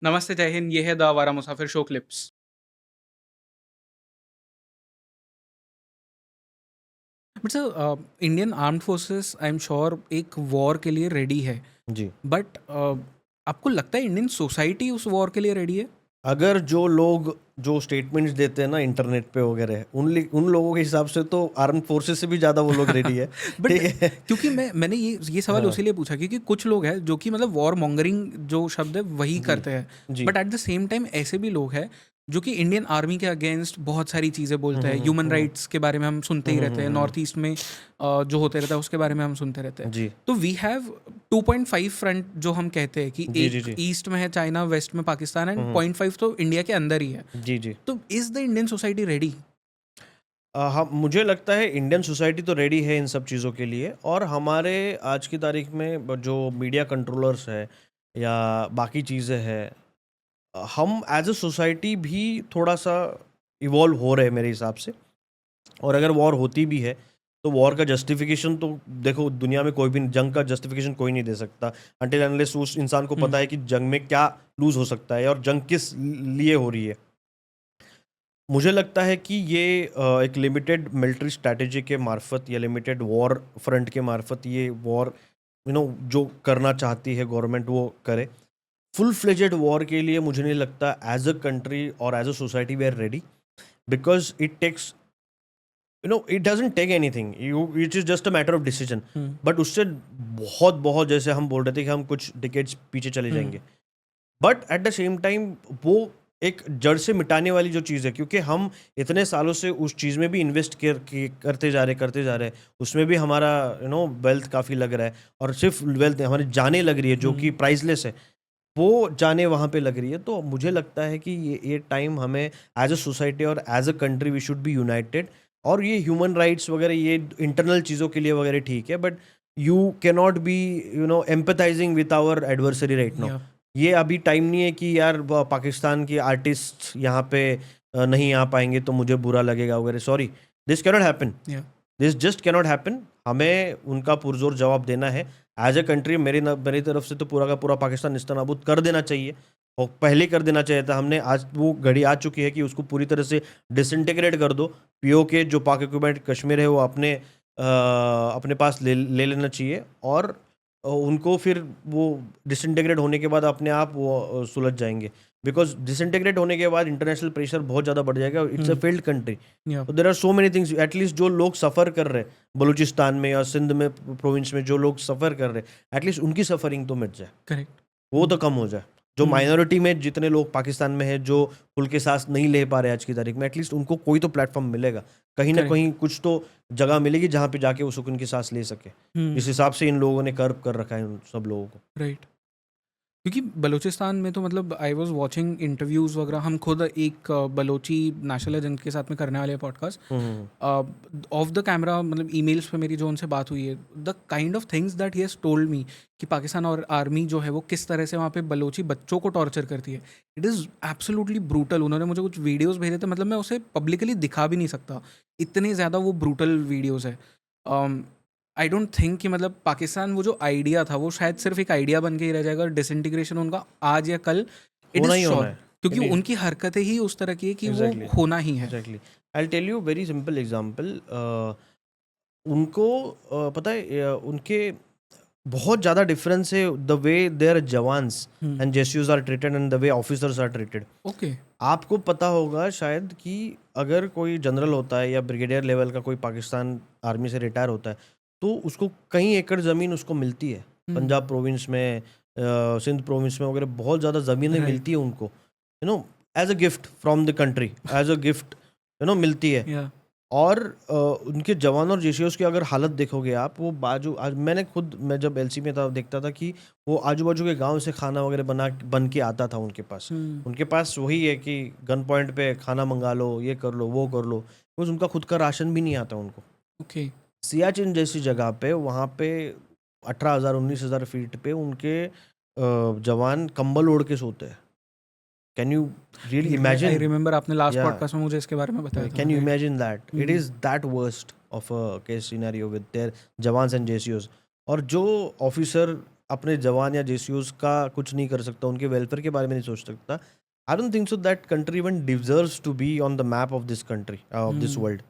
नमस्ते, जय हिंद, ये है द आवारा मुसाफिर show clips. But sir Indian armed forces I am sure एक वॉर के लिए रेडी है। जी। बट आपको लगता है इंडियन सोसाइटी उस वॉर के लिए रेडी है? अगर जो लोग जो स्टेटमेंट्स देते हैं ना इंटरनेट पे वगैरह उन लोगों के हिसाब से तो आर्म्ड फोर्सेस से भी ज़्यादा वो लोग रेडी है। बट ठीक है। क्योंकि मैंने ये सवाल हाँ। उसी लिए पूछा क्योंकि कुछ लोग हैं जो कि मतलब वॉर मॉन्गरिंग जो शब्द है वही जी। करते हैं। जी। But at the same time ऐसे भी लोग हैं जो कि इंडियन आर्मी के अगेंस्ट बहुत सारी चीज़ें बोलते हैं। ह्यूमन राइट्स के बारे में हम सुनते ही रहते हैं, नॉर्थ ईस्ट में जो होते रहता है उसके बारे में हम सुनते रहते हैं। जी। तो वी हैव 2.5 फ्रंट जो हम कहते हैं कि जी। जी। एक जी। ईस्ट में है चाइना, वेस्ट में पाकिस्तान, एंड 0.5 तो इंडिया के अंदर ही है। जी। जी। तो is the Indian society ready? हाँ, मुझे लगता है इंडियन सोसाइटी तो रेडी है इन सब चीज़ों के लिए। और हमारे आज की तारीख में जो मीडिया कंट्रोलर्स है या बाकी चीज़ें हैं, हम एज अ सोसाइटी भी थोड़ा सा इवॉल्व हो रहे हैं मेरे हिसाब से। और अगर वॉर होती भी है तो वॉर का जस्टिफिकेशन तो देखो, दुनिया में कोई भी जंग का जस्टिफिकेशन कोई नहीं दे सकता अनटिल अनलेस उस इंसान को पता है कि जंग में क्या लूज हो सकता है और जंग किस लिए हो रही है। मुझे लगता है कि ये एक लिमिटेड मिलिट्री स्ट्रैटेजी के मार्फत या लिमिटेड वॉर फ्रंट के मार्फत ये वॉर जो करना चाहती है गवर्नमेंट वो करे। फुल फ्लेजेड वॉर के लिए मुझे नहीं लगता एज अ कंट्री और as a society we are ready, because it takes it doesn't take anything, it is just a matter of decision. But उससे बहुत बहुत, जैसे हम बोल रहे थे कि हम कुछ डिकेड्स पीछे चले जाएंगे, but at the same time वो एक जड़ से मिटाने वाली जो चीज़ है, क्योंकि हम इतने सालों से उस चीज़ में भी इन्वेस्ट करते जा रहे हैं, उसमें भी हमारा वेल्थ काफ़ी लग रहा है। और सिर्फ वेल्थ हमारी जाने लग रही है जो कि प्राइसलेस है, वो जाने वहाँ पे लग रही है। तो मुझे लगता है कि ये टाइम हमें एज अ सोसाइटी और as a country we should be united. और ये ह्यूमन राइट्स वगैरह ये इंटरनल चीज़ों के लिए वगैरह ठीक है, but you can not be empathising with our adversary right now. या ये अभी टाइम नहीं है कि यार पाकिस्तान की आर्टिस्ट यहाँ पे नहीं आ पाएंगे तो मुझे बुरा लगेगा वगैरह। सॉरी, दिस कैनॉट हैपन, या दिस जस्ट कैनॉट हैपन। हमें उनका पुरजोर जवाब देना है एज ए कंट्री। मेरी तरफ से तो पूरा का पूरा पाकिस्तान निस्तनाबूद कर देना चाहिए, और पहले कर देना चाहिए था हमने। आज वो घड़ी आ चुकी है कि उसको पूरी तरह से डिसइंटीग्रेट कर दो। पीओके जो पाक ऑक्यूपाइड कश्मीर है वो अपने पास ले लेना चाहिए। और उनको फिर वो डिसइंटीग्रेट होने के बाद अपने आप वो सुलझ जाएंगे। बिकॉज डिसइंटीग्रेट होने के बाद इंटरनेशनल प्रेशर बहुत ज़्यादा बढ़ जाएगा। It's a failed country. या तो there are so many things, at least जो लोग सफ़र कर रहे हैं बलूचिस्तान में या सिंध में प्रोविंस में, जो लोग सफ़र कर रहे हैं, एटलीस्ट उनकी सफरिंग तो मिट जाए, करेक्ट। वो तो कम हो जाए। जो माइनॉरिटी में जितने लोग पाकिस्तान में हैं जो खुल के सांस नहीं ले पा रहे आज की तारीख में, एटलीस्ट उनको कोई तो प्लेटफॉर्म मिलेगा, कहीं ना करेक्ट। कहीं कुछ तो जगह मिलेगी जहाँ पे जाके वो सुकून की सांस ले सके। जिस हिसाब से इन लोगों ने कर्व कर रखा है उन सब लोगों को। राइट। क्योंकि बलूचिस्तान में तो मतलब आई वॉज वॉचिंग इंटरव्यूज़ वगैरह, हम खुद एक बलोची नेशनल है जिनके साथ में करने वाले podcast hmm. Of the camera, मतलब ईमेल्स पे मेरी जो उनसे बात हुई है, the kind of things that he has told me कि पाकिस्तान और आर्मी जो है वो किस तरह से वहाँ पे बलोची बच्चों को टॉर्चर करती है, इट इज़ एब्सोल्युटली ब्रूटल। उन्होंने मुझे कुछ वीडियोज़ भेजे थे, मतलब मैं उसे पब्लिकली दिखा भी नहीं सकता, इतने ज़्यादा वो ब्रूटल वीडियोज़ है। आई डोंट थिंक कि मतलब पाकिस्तान वो जो आइडिया था वो शायद सिर्फ एक आइडिया बन के ही रह जाएगा। डिसइंटीग्रेशन उनका आज या कल, इट इज़ होना ही होना श्योर, है। क्योंकि It is- उनकी हरकतें ही उस तरह की है कि वो एग्जैक्टली। होना ही है। Exactly. I tell you very simple example. उनको पता है उनके बहुत ज़्यादा डिफरेंस है the way their jawans and जेसीयूज are treated and the way officers are treated. Okay. आपको पता होगा शायद कि अगर कोई जनरल होता है या ब्रिगेडियर लेवल का कोई पाकिस्तान आर्मी से रिटायर होता है तो उसको कई एकड़ ज़मीन उसको मिलती है। पंजाब प्रोविंस में, सिंध प्रोविंस में वगैरह बहुत ज़्यादा ज़मीनें राइट। मिलती है उनको, as a gift from the country, as a gift मिलती है। या और उनके जवान और जेसीओस की अगर हालत देखोगे आप, वो बाजू आज मैं जब एलसी में था देखता था कि वो आजू बाजू के गांव से खाना वगैरह बन के आता था उनके पास। उनके पास वही है कि गन पॉइंट पे खाना मंगा लो, ये कर लो, वो कर लो, बिकॉज उनका खुद का राशन भी नहीं आता उनको। ओके। सियाचिन जैसी जगह पे, वहाँ पे 18,000 19,000 फीट पे उनके जवान कंबल ओढ़ के सोते हैं। Can you really I imagine? Remember आपने लास्ट या पॉडकास्ट में मुझे इसके बारे में बताया था। can you right. imagine that? It is that worst of a case scenario with their jawans and JCOs. और जो ऑफिसर अपने जवान या जेसीओज का कुछ नहीं कर सकता, उनके वेलफेयर के बारे में नहीं सोच सकता, I don't think so that country even deserves to be on the map of this country, of this hmm world.